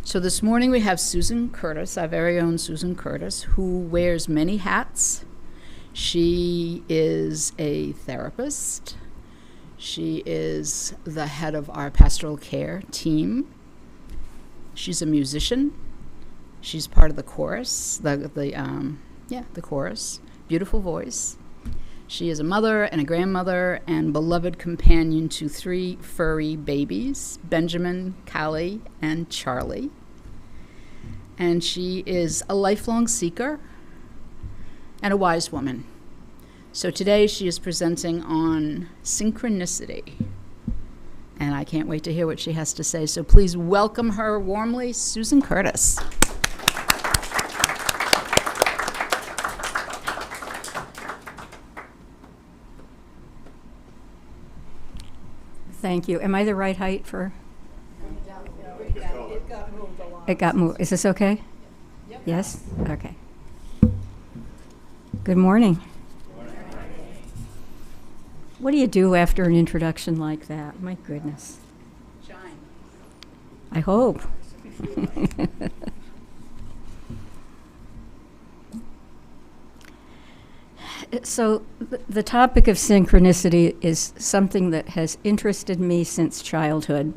So this morning we have Susan Curtis, our very own Susan Curtis, who wears many hats. She is a therapist. She is the head of our pastoral care team. She's a musician. She's part of the chorus, the chorus. Beautiful voice. She is a mother and a grandmother and beloved companion to 3 furry babies, Benjamin, Callie, and Charlie. And she is a lifelong seeker and a wise woman. So today she is presenting on synchronicity. And I can't wait to hear what she has to say. So please welcome her warmly, Susan Curtis. Thank you. Am I the right height for? It got moved. Is this okay? Yep. Yes? Okay. Good morning. What do you do after an introduction like that? My goodness. Shine. I hope. So the topic of synchronicity is something that has interested me since childhood.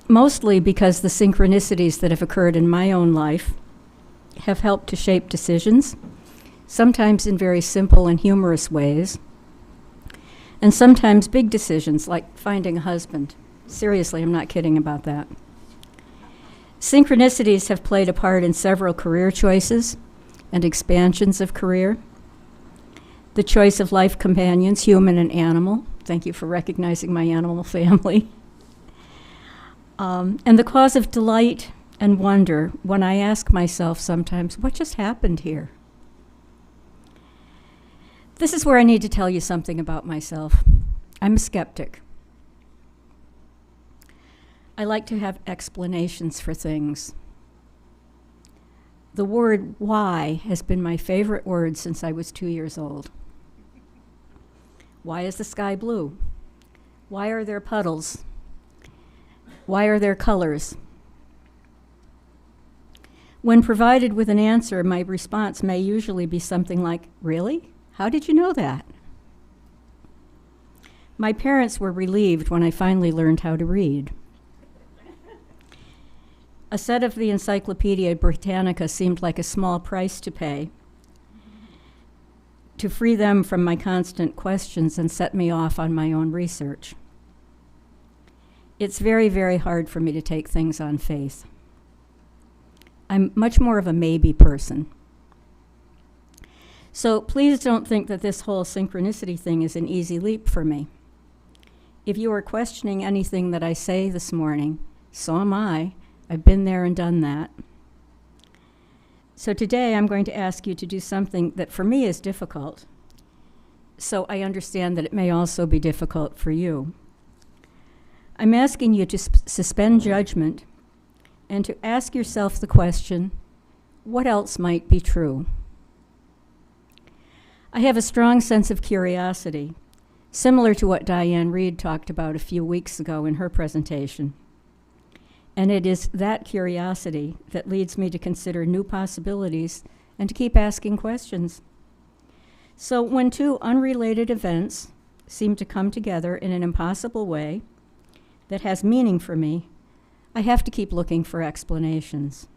Mostly because the synchronicities that have occurred in my own life have helped to shape decisions, sometimes in very simple and humorous ways, and sometimes big decisions like finding a husband. Seriously, I'm not kidding about that. Synchronicities have played a part in several career choices and expansions of career, the choice of life companions, human and animal. Thank you for recognizing my animal family. And the cause of delight and wonder when I ask myself sometimes, what just happened here? This is where I need to tell you something about myself. I'm a skeptic. I like to have explanations for things. The word why has been my favorite word since I was 2 years old. Why is the sky blue? Why are there puddles? Why are there colors? When provided with an answer, my response may usually be something like, really? How did you know that? My parents were relieved when I finally learned how to read. A set of the Encyclopedia Britannica seemed like a small price to pay to free them from my constant questions and set me off on my own research. It's very, very hard for me to take things on faith. I'm much more of a maybe person. So please don't think that this whole synchronicity thing is an easy leap for me. If you are questioning anything that I say this morning, so am I. I've been there and done that. So today I'm going to ask you to do something that for me is difficult, so I understand that it may also be difficult for you. I'm asking you to suspend judgment and to ask yourself the question, what else might be true? I have a strong sense of curiosity, similar to what Diane Reed talked about a few weeks ago in her presentation. And it is that curiosity that leads me to consider new possibilities and to keep asking questions. So when 2 unrelated events seem to come together in an impossible way that has meaning for me, I have to keep looking for explanations.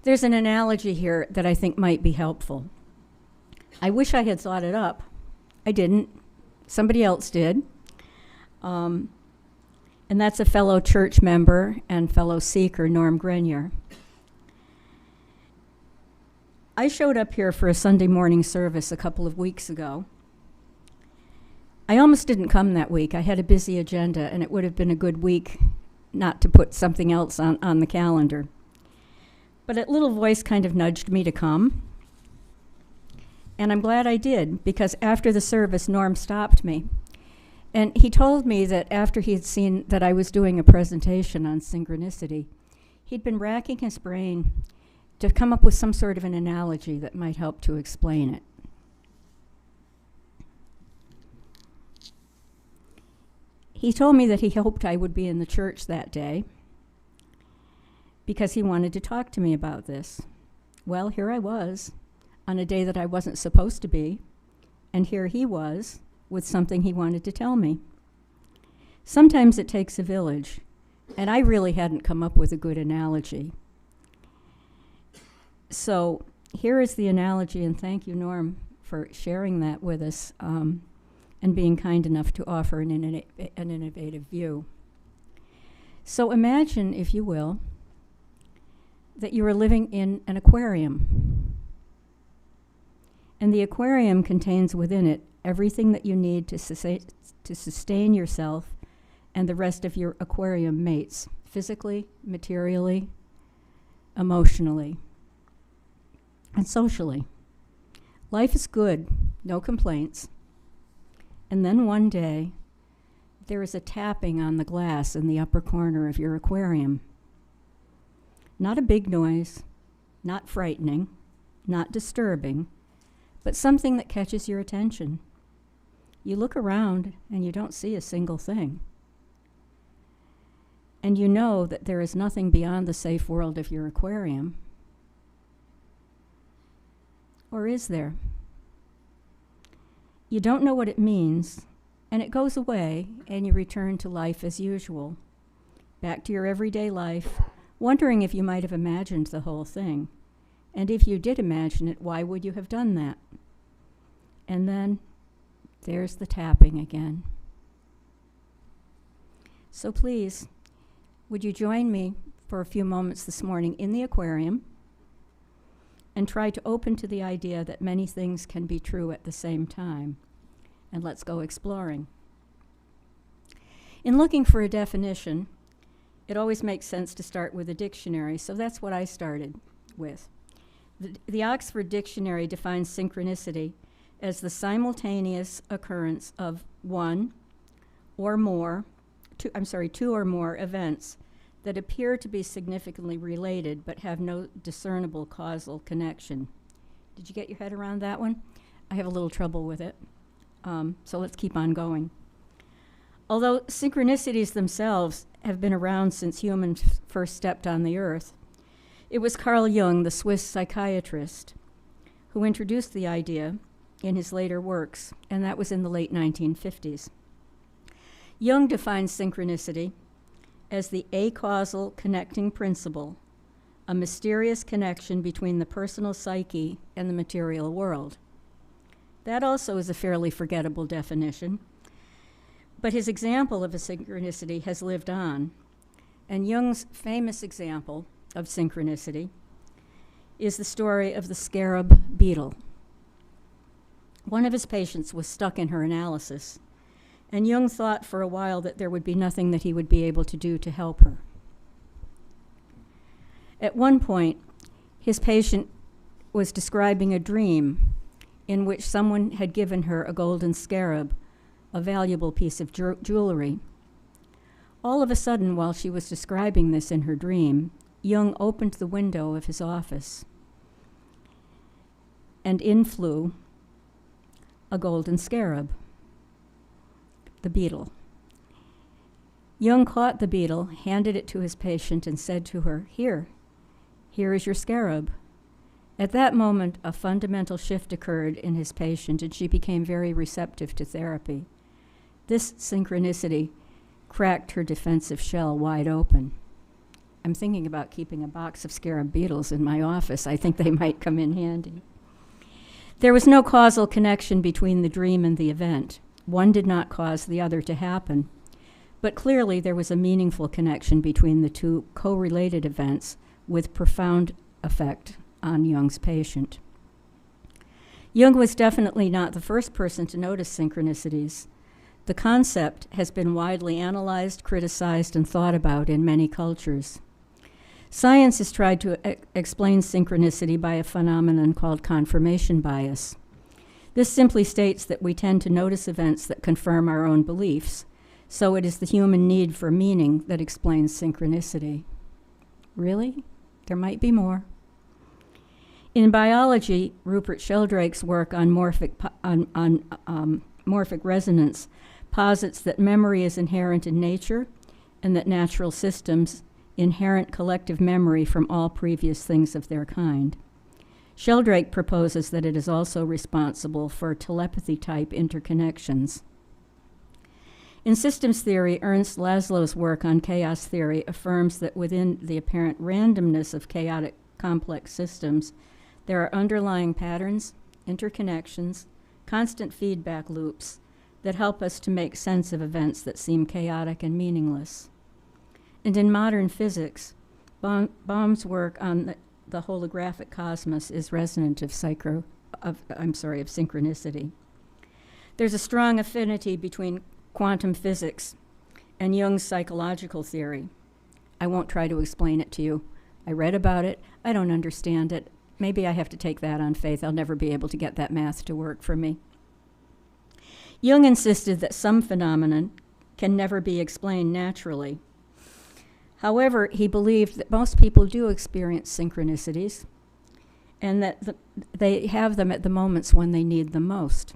There's an analogy here that I think might be helpful. I wish I had thought it up. I didn't. Somebody else did. And that's a fellow church member and fellow seeker, Norm Grenier. I showed up here for a Sunday morning service a couple of weeks ago. I almost didn't come that week. I had a busy agenda, and it would have been a good week not to put something else on the calendar. But a little voice kind of nudged me to come. And I'm glad I did, because after the service, Norm stopped me. And he told me that after he had seen that I was doing a presentation on synchronicity, he'd been racking his brain to come up with some sort of an analogy that might help to explain it. He told me that he hoped I would be in the church that day because he wanted to talk to me about this. Well, here I was on a day that I wasn't supposed to be, and here he was with something he wanted to tell me. Sometimes it takes a village, and I really hadn't come up with a good analogy. So here is the analogy, and thank you, Norm, for sharing that with us and being kind enough to offer an innovative view. So imagine, if you will, that you are living in an aquarium. And the aquarium contains within it everything that you need to sustain yourself and the rest of your aquarium mates, physically, materially, emotionally, and socially. Life is good, no complaints. And then one day, there is a tapping on the glass in the upper corner of your aquarium. Not a big noise, not frightening, not disturbing, but something that catches your attention. You look around and you don't see a single thing. And you know that there is nothing beyond the safe world of your aquarium. Or is there? You don't know what it means, and it goes away, and you return to life as usual, back to your everyday life, wondering if you might have imagined the whole thing. And if you did imagine it, why would you have done that? And then there's the tapping again. So please, would you join me for a few moments this morning in the aquarium and try to open to the idea that many things can be true at the same time? And let's go exploring. In looking for a definition, it always makes sense to start with a dictionary, so that's what I started with. The Oxford Dictionary defines synchronicity as the simultaneous occurrence of two or more events that appear to be significantly related but have no discernible causal connection. Did you get your head around that one? I have a little trouble with it, so let's keep on going. Although synchronicities themselves have been around since humans first stepped on the earth, it was Carl Jung, the Swiss psychiatrist, who introduced the idea in his later works, and that was in the late 1950s. Jung defines synchronicity as the acausal connecting principle, a mysterious connection between the personal psyche and the material world. That also is a fairly forgettable definition, but his example of a synchronicity has lived on, and Jung's famous example of synchronicity is the story of the scarab beetle. One of his patients was stuck in her analysis, and Jung thought for a while that there would be nothing that he would be able to do to help her. At one point, his patient was describing a dream in which someone had given her a golden scarab, a valuable piece of jewelry. All of a sudden, while she was describing this in her dream, Jung opened the window of his office, and in flew a golden scarab, the beetle. Jung caught the beetle, handed it to his patient, and said to her, here is your scarab." At that moment, a fundamental shift occurred in his patient, and she became very receptive to therapy. This synchronicity cracked her defensive shell wide open. I'm thinking about keeping a box of scarab beetles in my office. I think they might come in handy. There was no causal connection between the dream and the event. One did not cause the other to happen. But clearly there was a meaningful connection between the two co-related events with profound effect on Jung's patient. Jung was definitely not the first person to notice synchronicities. The concept has been widely analyzed, criticized, and thought about in many cultures. Science has tried to explain synchronicity by a phenomenon called confirmation bias. This simply states that we tend to notice events that confirm our own beliefs, so it is the human need for meaning that explains synchronicity. Really? There might be more. In biology, Rupert Sheldrake's work on morphic resonance posits that memory is inherent in nature and that natural systems inherent collective memory from all previous things of their kind. Sheldrake proposes that it is also responsible for telepathy-type interconnections. In systems theory, Ernst Laszlo's work on chaos theory affirms that within the apparent randomness of chaotic complex systems, there are underlying patterns, interconnections, constant feedback loops that help us to make sense of events that seem chaotic and meaningless. And in modern physics, Bohm's work on the holographic cosmos is resonant of synchronicity. There's a strong affinity between quantum physics and Jung's psychological theory. I won't try to explain it to you. I read about it. I don't understand it. Maybe I have to take that on faith. I'll never be able to get that math to work for me. Jung insisted that some phenomenon can never be explained naturally. However, he believed that most people do experience synchronicities and that they have them at the moments when they need them most.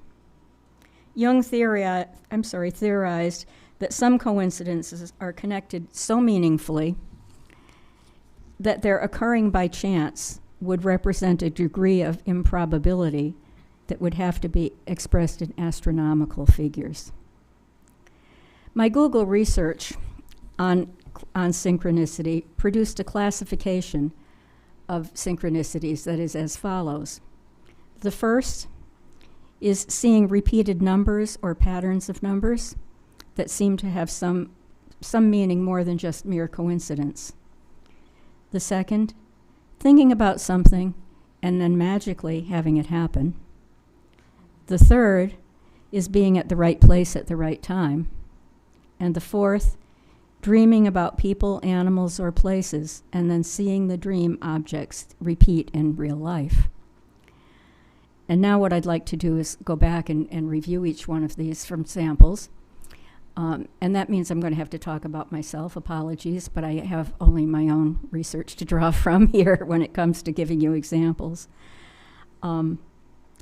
Jung theorized that some coincidences are connected so meaningfully that their occurring by chance would represent a degree of improbability that would have to be expressed in astronomical figures. My Google research on synchronicity produced a classification of synchronicities that is as follows. The first is seeing repeated numbers or patterns of numbers that seem to have some meaning more than just mere coincidence. The second, thinking about something and then magically having it happen. The third is being at the right place at the right time. And the fourth, dreaming about people, animals, or places, and then seeing the dream objects repeat in real life. And now what I'd like to do is go back and review each one of these from samples. And that means I'm going to have to talk about myself. Apologies, but I have only my own research to draw from here when it comes to giving you examples.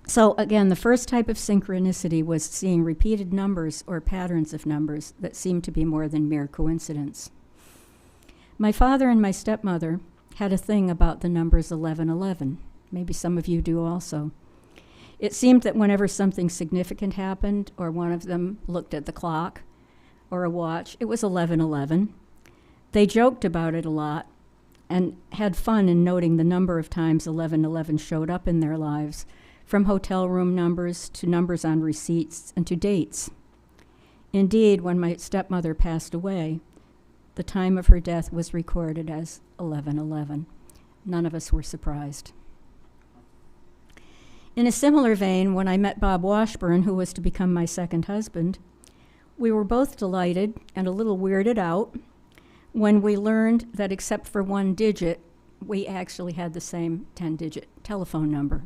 So again, the first type of synchronicity was seeing repeated numbers or patterns of numbers that seemed to be more than mere coincidence. My father and my stepmother had a thing about the numbers 1111. Maybe some of you do also. It seemed that whenever something significant happened, or one of them looked at the clock or a watch, it was 1111. They joked about it a lot and had fun in noting the number of times 1111 showed up in their lives, from hotel room numbers to numbers on receipts and to dates. Indeed, when my stepmother passed away, the time of her death was recorded as 1111. None of us were surprised. In a similar vein, when I met Bob Washburn, who was to become my second husband, we were both delighted and a little weirded out when we learned that except for one digit, we actually had the same 10-digit telephone number.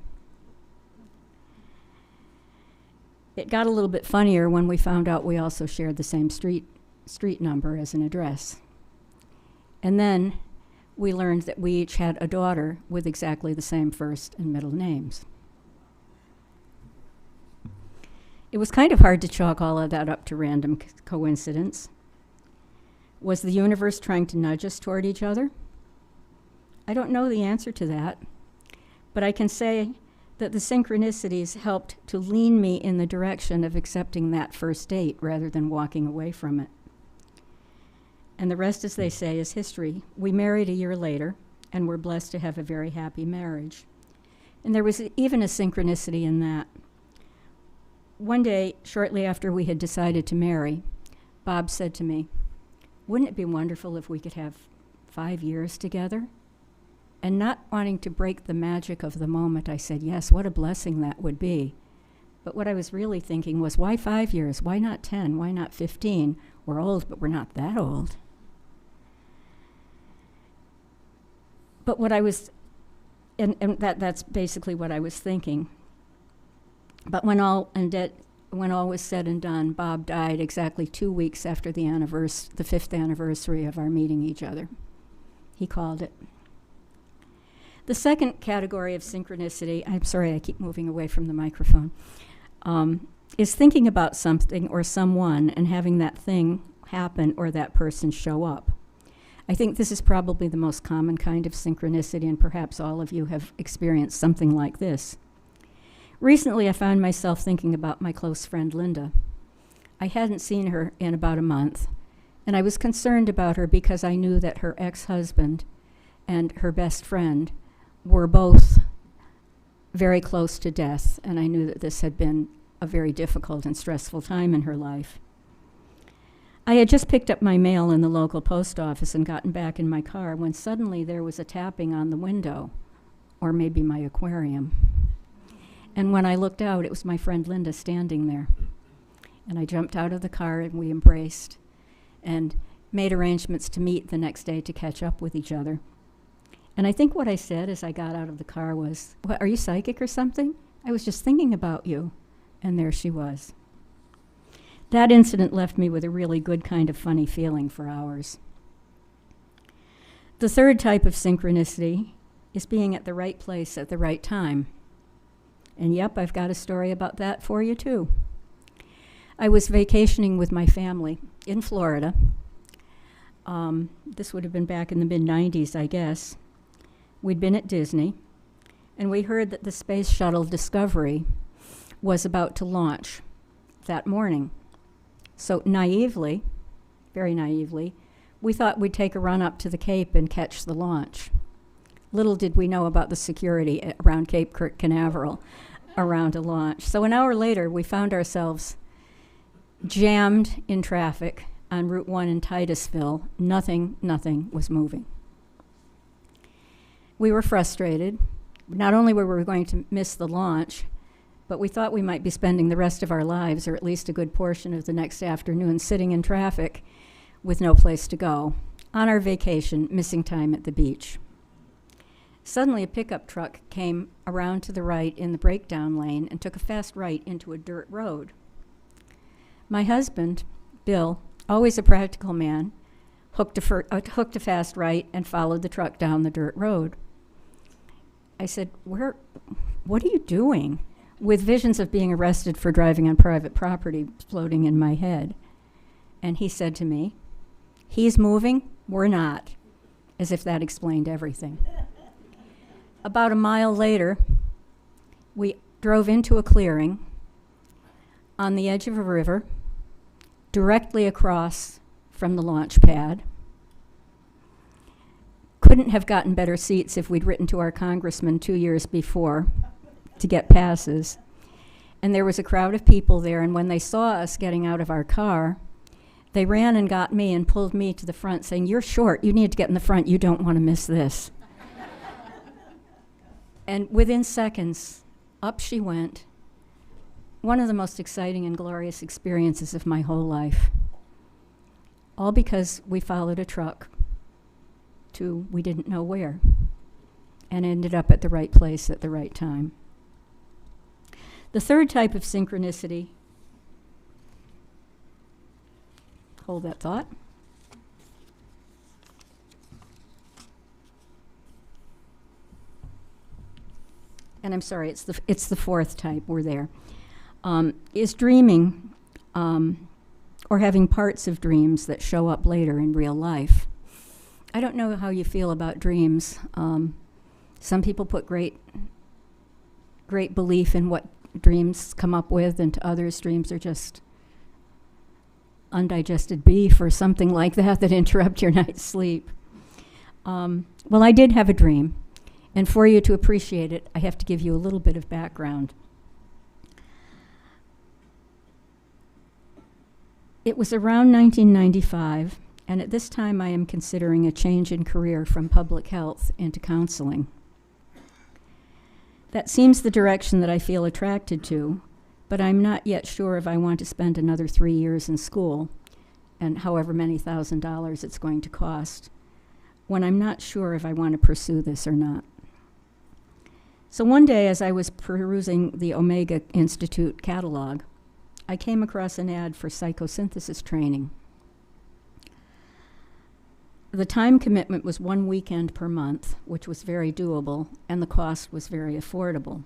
It got a little bit funnier when we found out we also shared the same street number as an address. And then we learned that we each had a daughter with exactly the same first and middle names. It was kind of hard to chalk all of that up to random coincidence. Was the universe trying to nudge us toward each other? I don't know the answer to that, but I can say that the synchronicities helped to lean me in the direction of accepting that first date rather than walking away from it. And the rest, as they say, is history. We married a year later, and were blessed to have a very happy marriage. And there was even a synchronicity in that. One day, shortly after we had decided to marry, Bob said to me, "Wouldn't it be wonderful if we could have 5 years together?" And not wanting to break the magic of the moment, I said, yes, what a blessing that would be. But what I was really thinking was, why 5 years? Why not 10? Why not 15? We're old, but we're not that old. But what I was, and that's basically what I was thinking. But when all was said and done, Bob died exactly 2 weeks after the 5th anniversary of our meeting each other. He called it. The second category of synchronicity, I'm sorry, I keep moving away from the microphone, is thinking about something or someone and having that thing happen or that person show up. I think this is probably the most common kind of synchronicity, and perhaps all of you have experienced something like this. Recently, I found myself thinking about my close friend Linda. I hadn't seen her in about a month, and I was concerned about her because I knew that her ex-husband and her best friend were both very close to death, and I knew that this had been a very difficult and stressful time in her life. I had just picked up my mail in the local post office and gotten back in my car when suddenly there was a tapping on the window, or maybe my aquarium. And when I looked out, it was my friend Linda standing there. And I jumped out of the car and we embraced and made arrangements to meet the next day to catch up with each other. And I think what I said as I got out of the car was, "What, are you psychic or something? I was just thinking about you." And there she was. That incident left me with a really good kind of funny feeling for hours. The third type of synchronicity is being at the right place at the right time. And yep, I've got a story about that for you too. I was vacationing with my family in Florida. This would have been back in the mid-90s, I guess. We'd been at Disney, and we heard that the space shuttle Discovery was about to launch that morning. So naively, very naively, we thought we'd take a run up to the Cape and catch the launch. Little did we know about the security around Cape Canaveral around a launch. So an hour later, we found ourselves jammed in traffic on Route 1 in Titusville. Nothing was moving. We were frustrated. Not only were we going to miss the launch, but we thought we might be spending the rest of our lives, or at least a good portion of the next afternoon, sitting in traffic with no place to go, on our vacation, missing time at the beach. Suddenly, a pickup truck came around to the right in the breakdown lane and took a fast right into a dirt road. My husband, Bill, always a practical man, hooked a fast right and followed the truck down the dirt road. I said, what are you doing? With visions of being arrested for driving on private property floating in my head. And he said to me, "He's moving, we're not," as if that explained everything. About a mile later, we drove into a clearing on the edge of a river, directly across from the launch pad. Couldn't have gotten better seats if we'd written to our congressman 2 years before to get passes. And there was a crowd of people there, and when they saw us getting out of our car, they ran and got me and pulled me to the front, saying, "You're short, you need to get in the front, you don't want to miss this." And within seconds, up she went. One of the most exciting and glorious experiences of my whole life. All because we followed a truck to we didn't know where, and ended up at the right place at the right time. The third type of synchronicity, hold that thought. And I'm sorry, it's the fourth type, we're there, is dreaming or having parts of dreams that show up later in real life. I don't know how you feel about dreams. Some people put great belief in what dreams come up with, and to others, dreams are just undigested beef or something like that interrupt your night's sleep. Well, I did have a dream, and for you to appreciate it, I have to give you a little bit of background. It was around 1995, and at this time I am considering a change in career from public health into counseling. That seems the direction that I feel attracted to, but I'm not yet sure if I want to spend another 3 years in school, and however many $1,000s it's going to cost, when I'm not sure if I want to pursue this or not. So one day, as I was perusing the Omega Institute catalog, I came across an ad for psychosynthesis training. The time commitment was 1 weekend per month, which was very doable, and the cost was very affordable.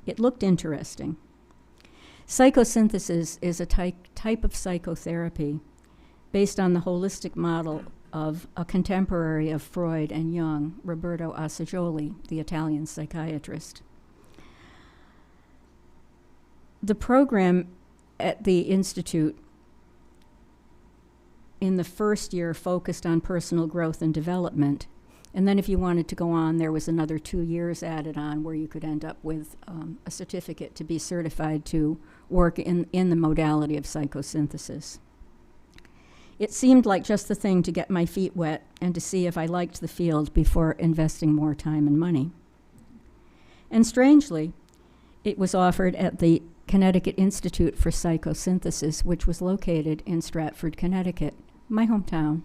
It looked interesting. Psychosynthesis is a type of psychotherapy based on the holistic model of a contemporary of Freud and Jung, Roberto Assagioli, the Italian psychiatrist. The program at the Institute in the first year focused on personal growth and development. And then if you wanted to go on, there was another 2 years added on where you could end up with a certificate to be certified to work in the modality of psychosynthesis. It seemed like just the thing to get my feet wet and to see if I liked the field before investing more time and money. And strangely, it was offered at the Connecticut Institute for Psychosynthesis, which was located in Stratford, Connecticut, my hometown.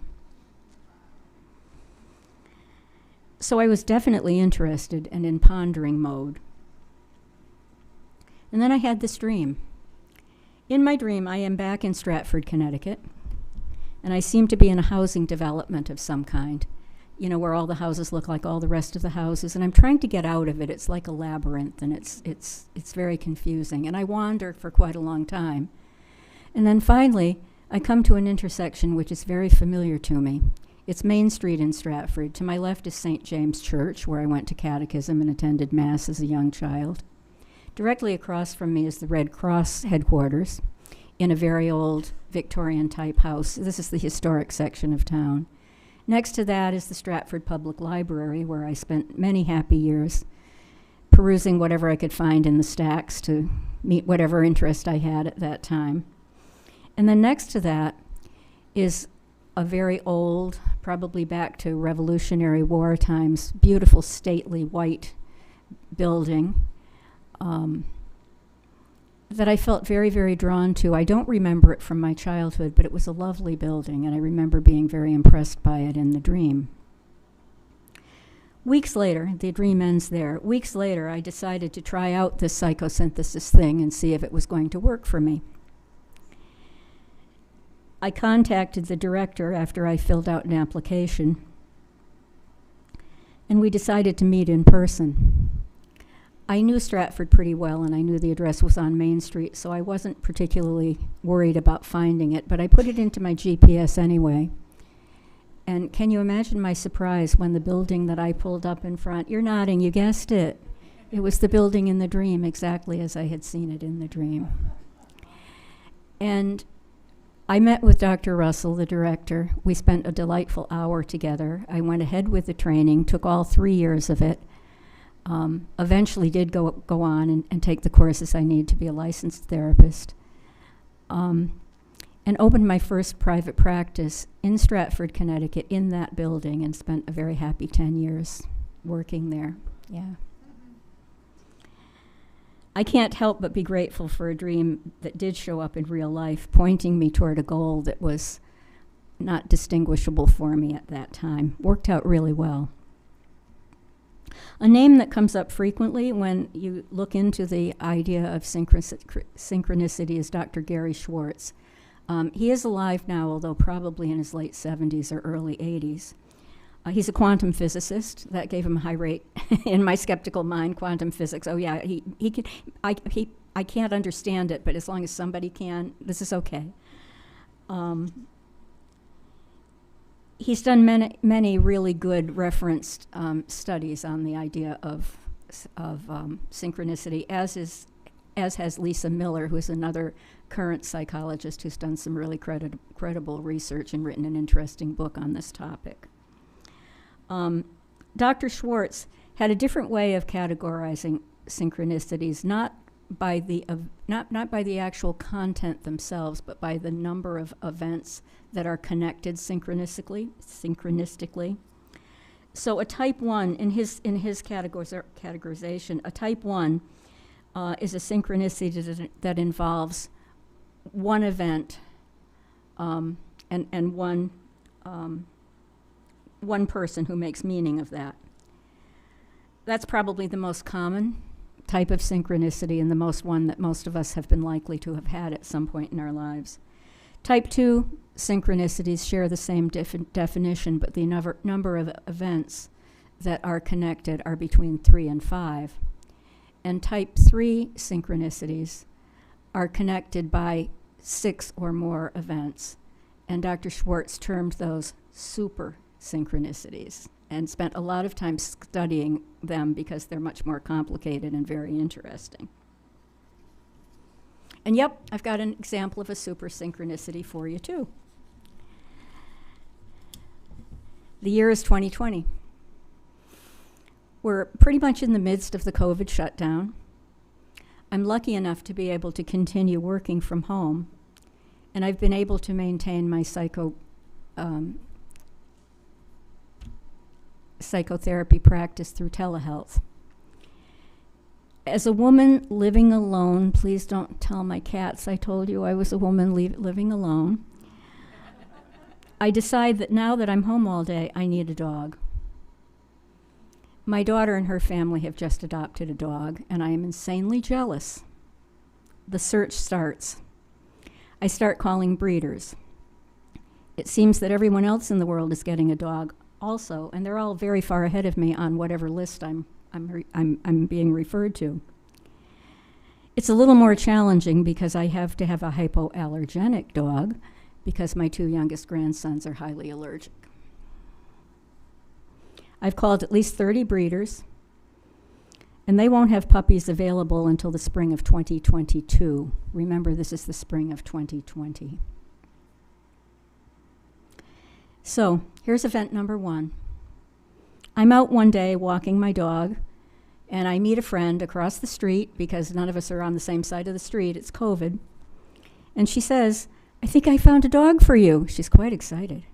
So I was definitely interested and in pondering mode. And then I had this dream. In my dream, I am back in Stratford, Connecticut, and I seem to be in a housing development of some kind, you know, where all the houses look like all the rest of the houses, and I'm trying to get out of it. It's like a labyrinth, and it's very confusing, and I wander for quite a long time. And then finally, I come to an intersection which is very familiar to me. It's Main Street in Stratford. To my left is St. James Church, where I went to catechism and attended Mass as a young child. Directly across from me is the Red Cross headquarters in a very old Victorian-type house. This is the historic section of town. Next to that is the Stratford Public Library, where I spent many happy years perusing whatever I could find in the stacks to meet whatever interest I had at that time. And then next to that is a very old, probably back to Revolutionary War times, beautiful, stately, white building that I felt very, very drawn to. I don't remember it from my childhood, but it was a lovely building, and I remember being very impressed by it in the dream. Weeks later, the dream ends there. Weeks later, I decided to try out this psychosynthesis thing and see if it was going to work for me. I contacted the director after I filled out an application, and we decided to meet in person. I knew Stratford pretty well, and I knew the address was on Main Street, so I wasn't particularly worried about finding it, but I put it into my GPS anyway. And can you imagine my surprise when the building that I pulled up in front, you're nodding, you guessed it. It was the building in the dream, exactly as I had seen it in the dream. And I met with Dr. Russell, the director. We spent a delightful hour together. I went ahead with the training, took all 3 years of it. Eventually did go on and take the courses I need to be a licensed therapist. And opened my first private practice in Stratford, Connecticut, in that building, and spent a very happy 10 years working there. Yeah. I can't help but be grateful for a dream that did show up in real life, pointing me toward a goal that was not distinguishable for me at that time. Worked out really well. A name that comes up frequently when you look into the idea of synchronicity is Dr. Gary Schwartz. He is alive now, although probably in his late 70s or early 80s. He's a quantum physicist. That gave him a high rate in my skeptical mind, quantum physics. Oh yeah, he can, I can't understand it, but as long as somebody can, this is okay. He's done many really good referenced studies on the idea of synchronicity, as has Lisa Miller, who is another current psychologist who's done some really credible research and written an interesting book on this topic. Dr. Schwartz had a different way of categorizing synchronicities, not by the actual content themselves, but by the number of events that are connected synchronistically. So a type 1, in his categorization, a type 1 is a synchronicity that involves one event and one person who makes meaning of that. That's probably the most common type of synchronicity and the one that most of us have been likely to have had at some point in our lives. Type 2 synchronicities share the same definition, but the number of events that are connected are between 3 and 5. And type 3 synchronicities are connected by 6 or more events. And Dr. Schwartz termed those super synchronicities and spent a lot of time studying them because they're much more complicated and very interesting. And yep, I've got an example of a super synchronicity for you too. The year is 2020. We're pretty much in the midst of the COVID shutdown. I'm lucky enough to be able to continue working from home, and I've been able to maintain my psychotherapy practice through telehealth. As a woman living alone, please don't tell my cats I told you I was a woman living alone. I decide that now that I'm home all day, I need a dog. My daughter and her family have just adopted a dog, and I am insanely jealous. The search starts. I start calling breeders. It seems that everyone else in the world is getting a dog also, and they're all very far ahead of me on whatever list I'm being referred to. It's a little more challenging because I have to have a hypoallergenic dog because my 2 youngest grandsons are highly allergic. I've called at least 30 breeders, and they won't have puppies available until the spring of 2022. Remember, this is the spring of 2020. So, here's event number 1. I'm out one day walking my dog, and I meet a friend across the street because none of us are on the same side of the street. It's COVID. And she says, "I think I found a dog for you." She's quite excited.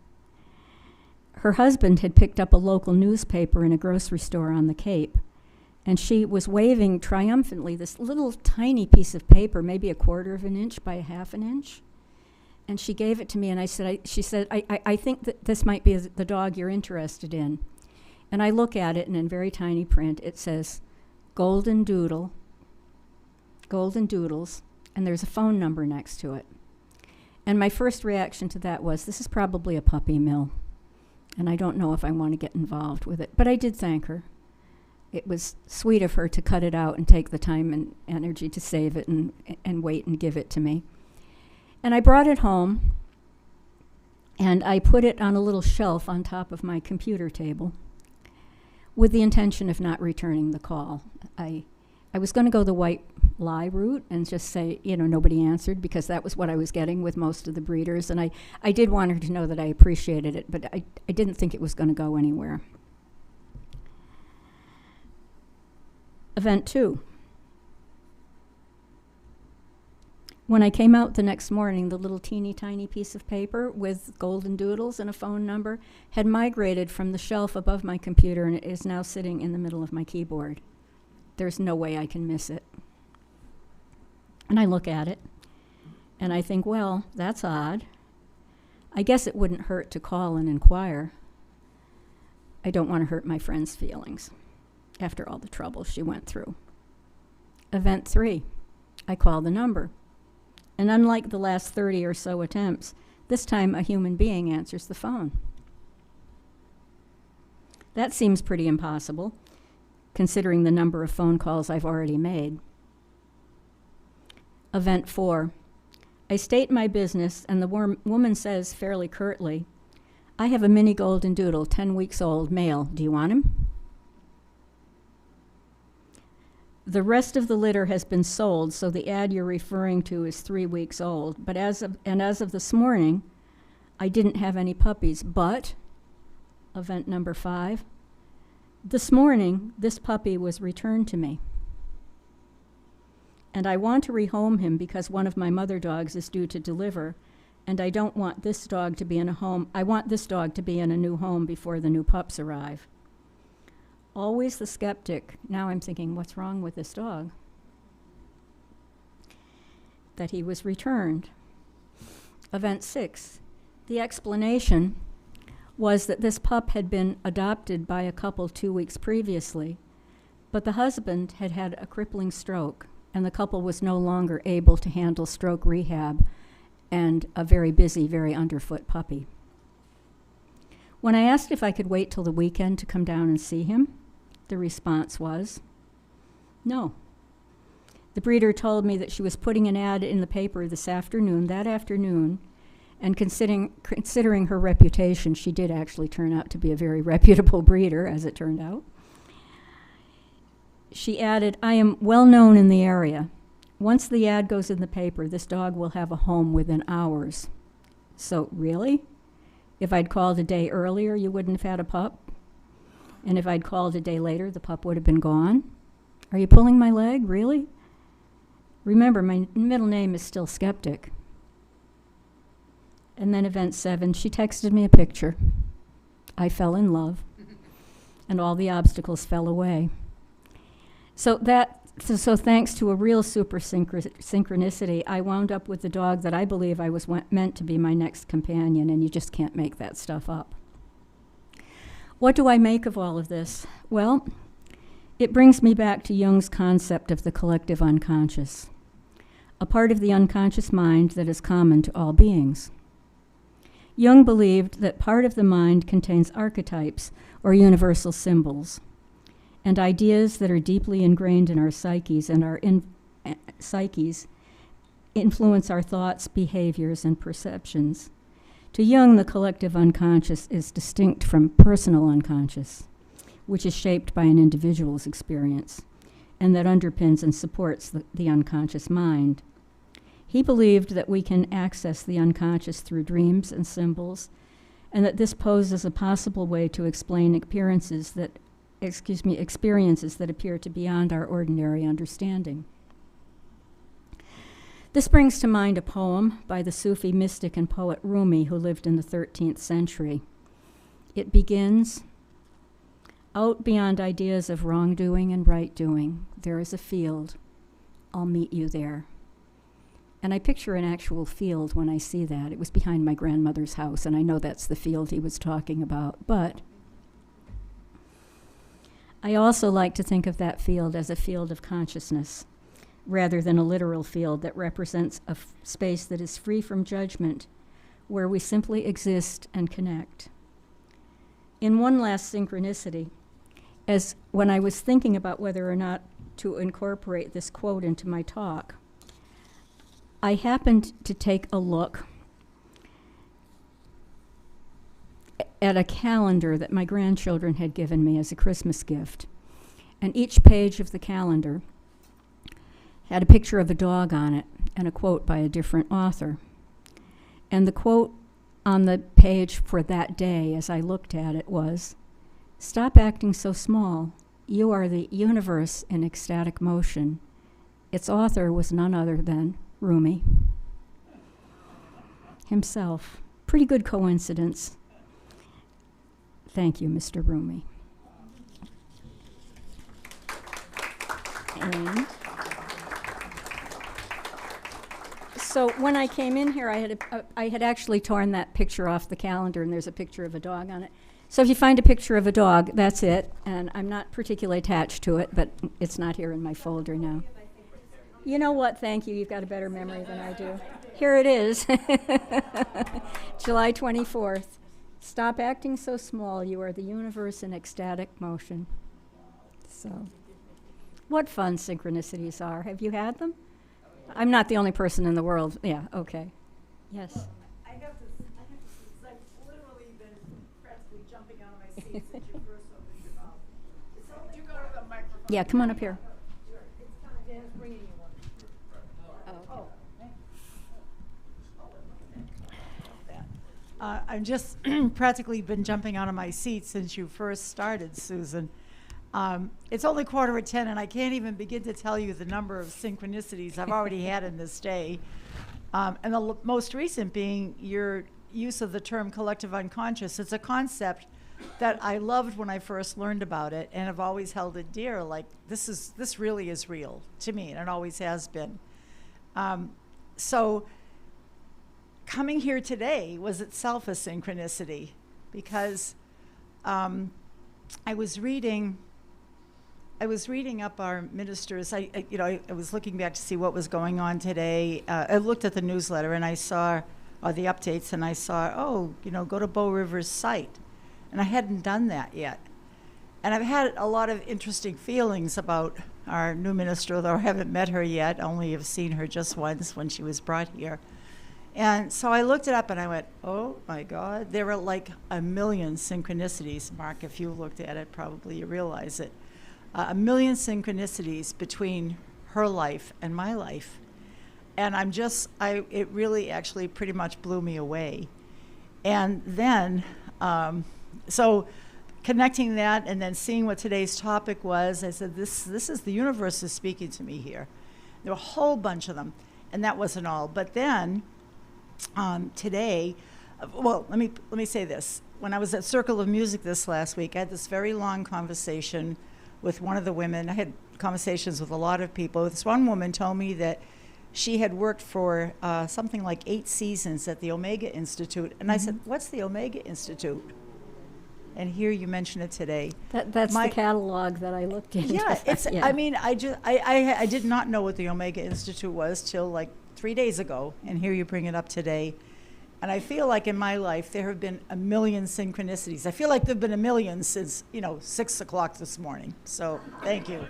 Her husband had picked up a local newspaper in a grocery store on the Cape, and she was waving triumphantly this little tiny piece of paper, maybe 1/4 of an inch by a 1/2 an inch. And she gave it to me, and she said, I think that this might be the dog you're interested in. And I look at it, and in very tiny print, it says, Golden Doodles, and there's a phone number next to it. And my first reaction to that was, this is probably a puppy mill, and I don't know if I want to get involved with it. But I did thank her. It was sweet of her to cut it out and take the time and energy to save it and wait and give it to me. And I brought it home, and I put it on a little shelf on top of my computer table with the intention of not returning the call. I was going to go the white lie route and just say, nobody answered, because that was what I was getting with most of the breeders. And I did want her to know that I appreciated it, but I didn't think it was going to go anywhere. Event 2. When I came out the next morning, the little teeny tiny piece of paper with golden doodles and a phone number had migrated from the shelf above my computer, and it is now sitting in the middle of my keyboard. There's no way I can miss it. And I look at it, and I think, well, that's odd. I guess it wouldn't hurt to call and inquire. I don't want to hurt my friend's feelings after all the trouble she went through. Event 3, I call the number. And unlike the last 30 or so attempts, this time a human being answers the phone. That seems pretty impossible, considering the number of phone calls I've already made. Event 4. I state my business, and the woman says fairly curtly, "I have a mini golden doodle, 10 weeks old, male. Do you want him?" The rest of the litter has been sold, so the ad you're referring to is 3 weeks old. But as of this morning, I didn't have any puppies. But, event number 5, this morning, this puppy was returned to me. And I want to rehome him because one of my mother dogs is due to deliver, and I don't want this dog to be in a home. I want this dog to be in a new home before the new pups arrive. Always the skeptic. Now I'm thinking, what's wrong with this dog? That he was returned. Event 6. The explanation was that this pup had been adopted by a couple 2 weeks previously, but the husband had had a crippling stroke, and the couple was no longer able to handle stroke rehab and a very busy, very underfoot puppy. When I asked if I could wait till the weekend to come down and see him, the response was, no. The breeder told me that she was putting an ad in the paper that afternoon, and considering her reputation, she did actually turn out to be a very reputable breeder, as it turned out. She added, "I am well known in the area. Once the ad goes in the paper, this dog will have a home within hours." So, really? If I'd called a day earlier, you wouldn't have had a pup? And if I'd called a day later, the pup would have been gone? Are you pulling my leg? Really? Remember, my middle name is still Skeptic. And then event 7, she texted me a picture. I fell in love, and all the obstacles fell away. So thanks to a real super synchronicity, I wound up with the dog that I believe I was meant to be my next companion, and you just can't make that stuff up. What do I make of all of this? Well, it brings me back to Jung's concept of the collective unconscious, a part of the unconscious mind that is common to all beings. Jung believed that part of the mind contains archetypes, or universal symbols, and ideas that are deeply ingrained in our psyches, and our psyches influence our thoughts, behaviors, and perceptions. To Jung, the collective unconscious is distinct from personal unconscious, which is shaped by an individual's experience, and that underpins and supports the unconscious mind. He believed that we can access the unconscious through dreams and symbols, and that this poses a possible way to explain experiences that appear to be beyond our ordinary understanding. This brings to mind a poem by the Sufi mystic and poet Rumi, who lived in the 13th century. It begins, "Out beyond ideas of wrongdoing and right doing, there is a field. I'll meet you there." And I picture an actual field when I see that. It was behind my grandmother's house, and I know that's the field he was talking about. But I also like to think of that field as a field of consciousness, rather than a literal field that represents a space that is free from judgment, where we simply exist and connect. In one last synchronicity, as when I was thinking about whether or not to incorporate this quote into my talk, I happened to take a look at a calendar that my grandchildren had given me as a Christmas gift. And each page of the calendar had a picture of a dog on it and a quote by a different author. And the quote on the page for that day, as I looked at it, was, "Stop acting so small. You are the universe in ecstatic motion." Its author was none other than Rumi himself. Pretty good coincidence. Thank you, Mr. Rumi. And so when I came in here, I had actually torn that picture off the calendar, and there's a picture of a dog on it. So if you find a picture of a dog, that's it. And I'm not particularly attached to it, but it's not here in my folder now. You know what? Thank you. You've got a better memory than I do. Here it is. July 24th. "Stop acting so small. You are the universe in ecstatic motion." So, what fun synchronicities are. Have you had them? I'm not the only person in the world. Yeah, okay. Yes. I have to say, I've literally been practically jumping out of my seat since you first opened your mouth. So you go to the microphone. Yeah, come on up here. Sure. It's kind of Dan's bringing you one. I've just practically been jumping out of my seat since you first started, Susan. It's only 9:45, and I can't even begin to tell you the number of synchronicities I've already had in this day. And the most recent being your use of the term collective unconscious. It's a concept that I loved when I first learned about it, and have always held it dear. Like, this really is real to me, and it always has been. So coming here today was itself a synchronicity, because I was reading up our ministers. I was looking back to see what was going on today. I looked at the newsletter and I saw, or the updates, and I saw, go to Bow River's site. And I hadn't done that yet. And I've had a lot of interesting feelings about our new minister, though I haven't met her yet, only have seen her just once when she was brought here. And so I looked it up and I went, oh my God, there are like a million synchronicities. Mark, if you looked at it, probably you realize it. A million synchronicities between her life and my life. And it really actually pretty much blew me away. And then, so connecting that and then seeing what today's topic was, I said, this is the universe is speaking to me here. There were a whole bunch of them, and that wasn't all. But then, today, well, let me say this. When I was at Circle of Music this last week, I had this very long conversation with one of the women. I had conversations with a lot of people. This one woman told me that she had worked for something like 8 seasons at the Omega Institute. And I said, what's the Omega Institute? And here you mention it today. That's the catalog that I looked into. Yeah, it's. Yeah. I mean, I did not know what the Omega Institute was till like 3 days ago, and here you bring it up today. And I feel like in my life there have been a million synchronicities. I feel like there've been a million since 6 o'clock this morning. So thank you.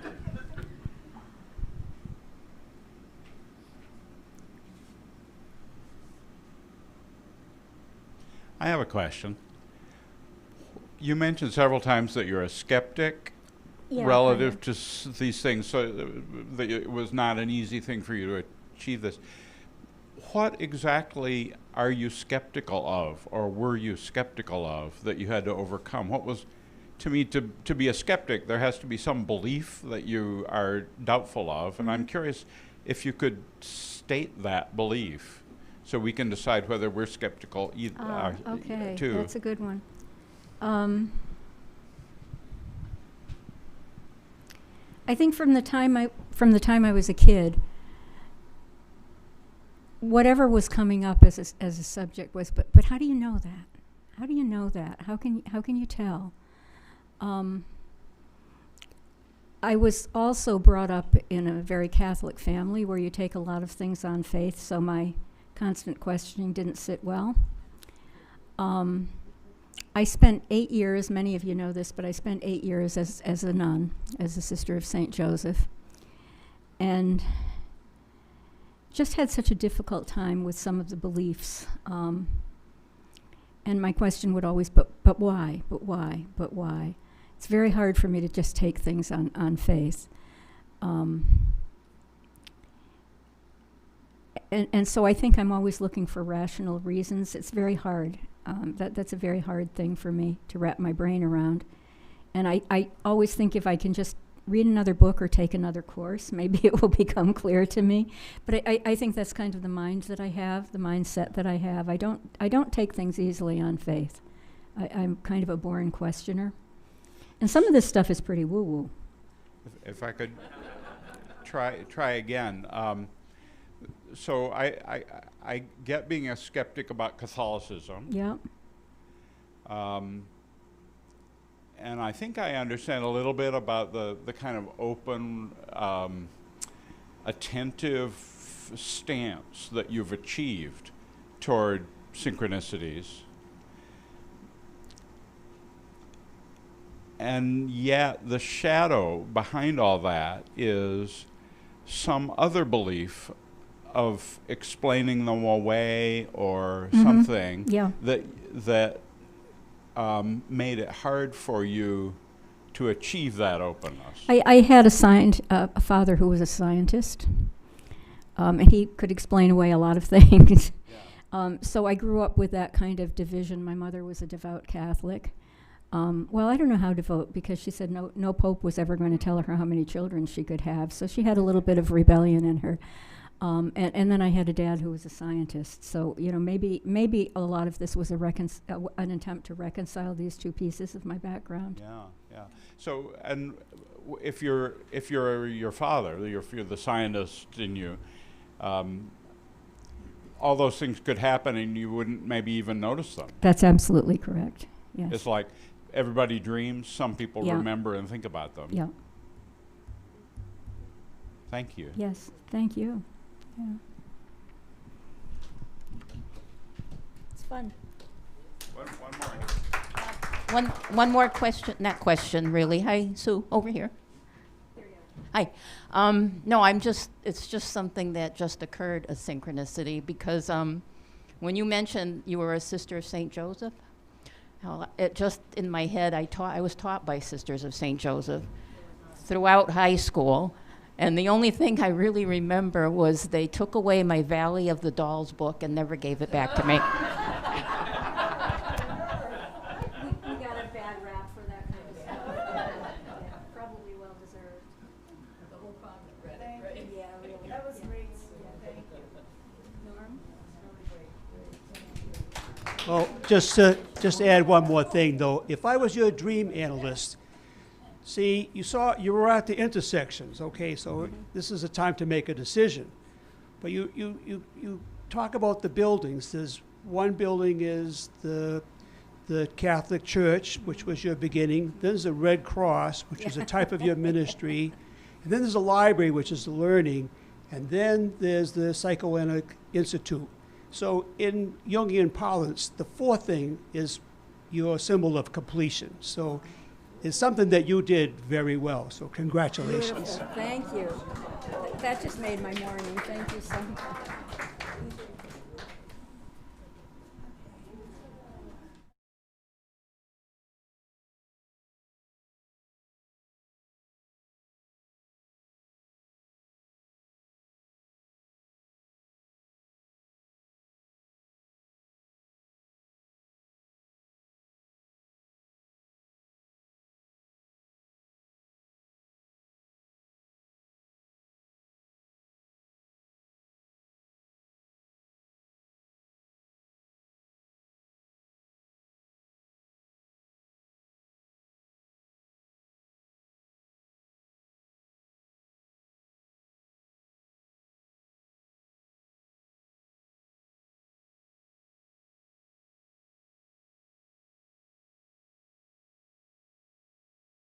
I have a question. You mentioned several times that you're a skeptic relative to these things, so that it was not an easy thing for you to achieve this. What exactly are you skeptical of, or were you skeptical of, that you had to overcome? What was, to me, to be a skeptic, there has to be some belief that you are doubtful of, and I'm curious if you could state that belief so we can decide whether we're skeptical Okay, too. that's a good one. I think from the time I was a kid, whatever was coming up as a subject was, but how do you know that? How do you know that? How can you tell? I was also brought up in a very Catholic family where you take a lot of things on faith, so my constant questioning didn't sit well. I spent 8 years, many of you know this, but I spent 8 years as a nun, as a sister of St. Joseph, and just had such a difficult time with some of the beliefs. And my question would always, but why? But why? But why? It's very hard for me to just take things on faith. And so I think I'm always looking for rational reasons. It's very hard. That's a very hard thing for me to wrap my brain around. And I always think if I can just read another book or take another course, maybe it will become clear to me. But I think that's kind of the mind that I have, the mindset that I have. I don't take things easily on faith. I'm kind of a born questioner. And some of this stuff is pretty woo-woo. If I could try again. So I get being a skeptic about Catholicism. Yeah. And I think I understand a little bit about the kind of open, attentive stance that you've achieved toward synchronicities. And yet the shadow behind all that is some other belief of explaining them away or something that made it hard for you to achieve that openness. I had a father who was a scientist, and he could explain away a lot of things. Yeah. So I grew up with that kind of division. My mother was a devout Catholic. Well, I don't know how devout, because she said no pope was ever going to tell her how many children she could have. So she had a little bit of rebellion in her. And then I had a dad who was a scientist. So, maybe a lot of this was an attempt to reconcile these two pieces of my background. Yeah. So, and if you're your father, if you're the scientist in you, all those things could happen and you wouldn't maybe even notice them. That's absolutely correct. Yes. It's like everybody dreams, some people Yeah. remember and think about them. Yeah. Thank you. Yes. Thank you. Yeah. It's fun. One more. One more question, not question really. Hi, Sue, over here. Hi. No, it's just something that just occurred, a synchronicity, because when you mentioned you were a sister of St. Joseph, it just, in my head, I was taught by Sisters of St. Joseph throughout high school. And the only thing I really remember was they took away my Valley of the Dolls book and never gave it back to me. We got a bad rap for that kind of stuff. Yeah, probably well deserved. The whole convent read it, right? Yeah, really. That was great. Yeah, thank you. Norm? Well, just to add one more thing, though. If I was your dream analyst, see, you were at the intersections, okay? So this is a time to make a decision. But you talk about the buildings. There's one building is the Catholic Church, which was your beginning. Then there's the Red Cross, which was a type of your ministry. And then there's a library, which is the learning. And then there's the Psychoanalytic Institute. So in Jungian parlance, the fourth thing is your symbol of completion. So it's something that you did very well. So congratulations. Beautiful. Thank you. That just made my morning. Thank you so much.